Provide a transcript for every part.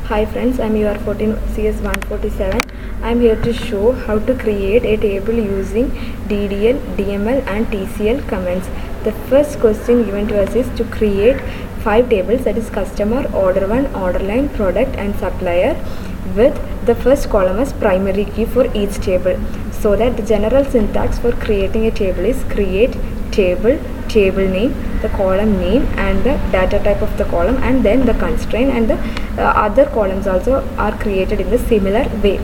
Hi friends, I'm UR14 CS147. I'm here to show how to create a table using DDL, DML and TCL commands. The first question given to us is to create 5 tables, that is customer, order 1, order line, product and supplier, with the first column as primary key for each table. So that the general syntax for creating a table is create table, table name, the column name and the data type of the column, and then the constraint and the other columns also are created in the similar way.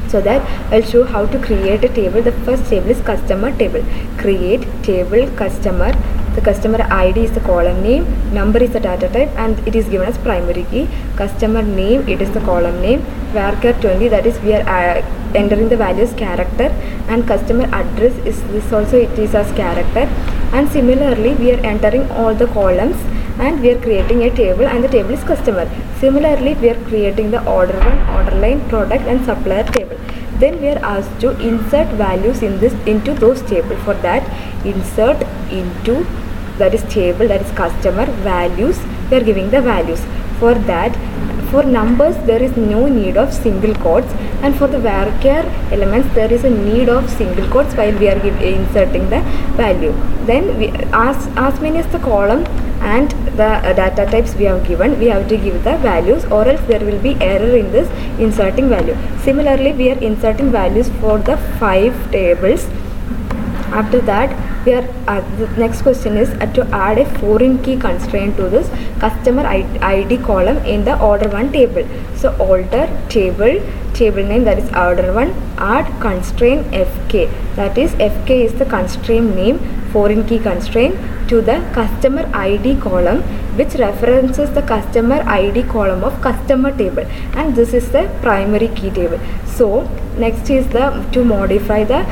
So that I'll show how to create a table. The first table is customer table. Create table customer. The customer ID is the column name, number is the data type and it is given as primary key. Customer name, it is the column name. Varchar 20, that is we are entering the values character, and customer address is this also, it is as character. And similarly we are entering all the columns and we are creating a table, and the table is customer. Similarly we are creating the order 1, order line, product and supplier table. Then we are asked to insert values into those tables. For that, insert into, that is table, that is customer, values, we are giving the values. For that, for numbers there is no need of single quotes, and for the varchar elements there is a need of single quotes while we are inserting the value. Then we as many as the column and the data types we have given, we have to give the values, or else there will be error in this inserting value. Similarly we are inserting values for the 5 tables. After that, we are the next question is to add a foreign key constraint to this customer ID column in the order 1 table. So alter table name, that is order 1, add constraint fk, that is fk is the constraint name, foreign key constraint, to the customer ID column, which references the customer ID column of customer table, and this is the primary key table. So next is to modify the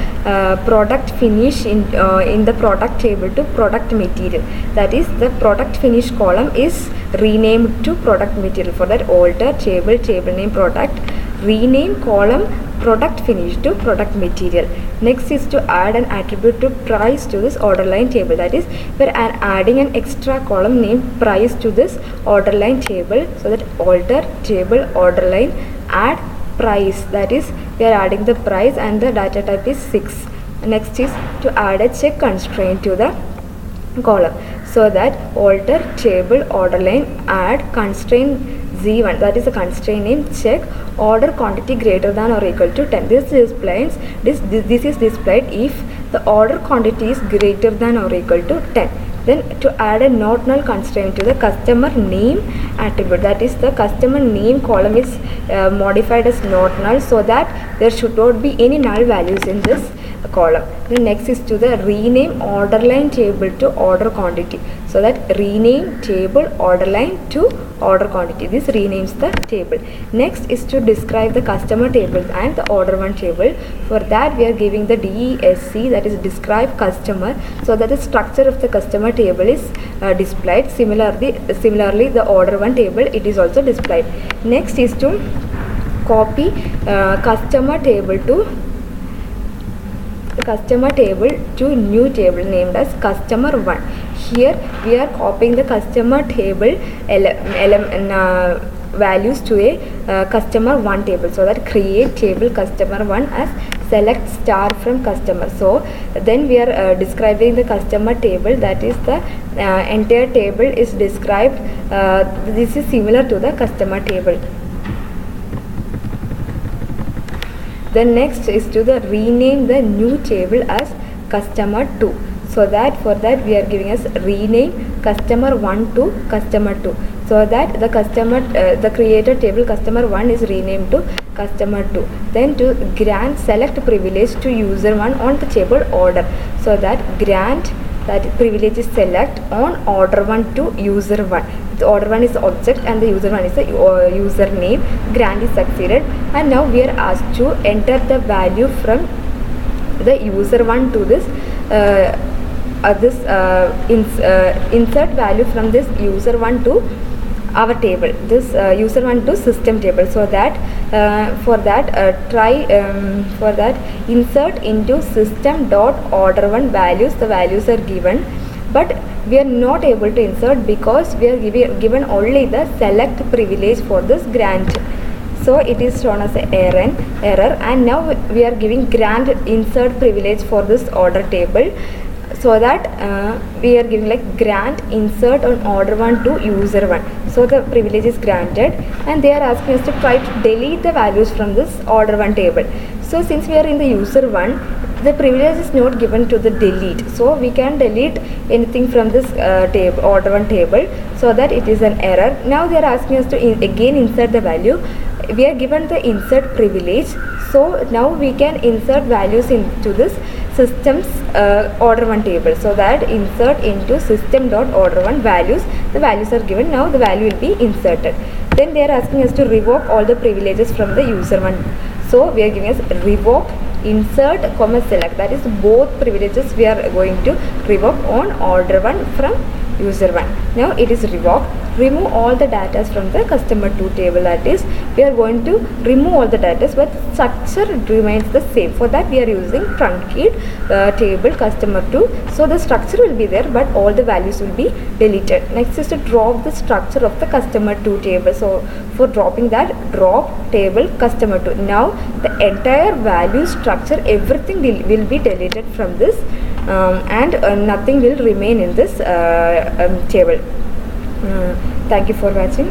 product finish in the product table to product material, that is the product finish column is renamed to product material. For that, alter table name product, rename column product finish to product material. Next is to add an attribute to price to this order line table, that is we are adding an extra column named price to this order line table. So that alter table order line, add price, that is we are adding the price and the data type is 6. Next is to add a check constraint to the column. So that alter table order line, add constraint Z1, that is a constraint name, check order quantity greater than or equal to 10. This is displayed if the order quantity is greater than or equal to 10. Then to add a not null constraint to the customer name attribute, that is the customer name column is modified as not null, so that there should not be any null values in this column. The next is to the rename order line table to order quantity, so that rename table order line to order quantity, this renames the table. Next is to describe the customer table and the order 1 table. For that we are giving the DESC, that is describe customer, so that the structure of the customer table is displayed. Similarly the order 1 table, it is also displayed. Next is to copy customer table to new table named as customer 1. Here we are copying the customer table values to a customer 1 table. So that create table customer 1 as select star from customer. So then we are describing the customer table, that is the entire table is described. This is similar to the customer table. Then next is to the rename the new table as customer 2. So that for that we are giving us rename customer 1 to customer 2. So that the customer the created table customer 1 is renamed to customer 2. Then to grant select privilege to user 1 on the table order. So that grant that privilege is select on order 1 to user 1. The order 1 is the object and the user 1 is the username. Grant is succeeded, and now we are asked to enter the value from the user 1 to this insert value from this user 1 to our table, this user 1 to system table. So that for that insert into system dot order 1 values, the values are given. but we are not able to insert because we are given only the select privilege for this grant. So it is shown as an error, and now we are giving grant insert privilege for this order table, so that we are giving like grant insert on order 1 to user 1. So the privilege is granted, and they are asking us to try to delete the values from this order 1 table. So since we are in the user 1, the privilege is not given to the delete, so we can delete anything from this table, order 1 table, so that it is an error. Now they are asking us to again insert the value. We are given the insert privilege, so now we can insert values into this systems order 1 table, so that insert into system.order1 values, the values are given. Now the value will be inserted. Then they are asking us to revoke all the privileges from the user 1, so we are giving us revoke insert comma select, that is both privileges we are going to revoke on order 1 from user 1. Now it is revoked. Remove all the data from the customer 2 table, that is we are going to remove all the data, but structure remains the same. For that we are using truncate table customer 2, so the structure will be there but all the values will be deleted. Next is to drop the structure of the customer 2 table, so for dropping that, drop table customer 2. Now the entire value structure, everything will be deleted from this, and nothing will remain in this table. Thank you for watching.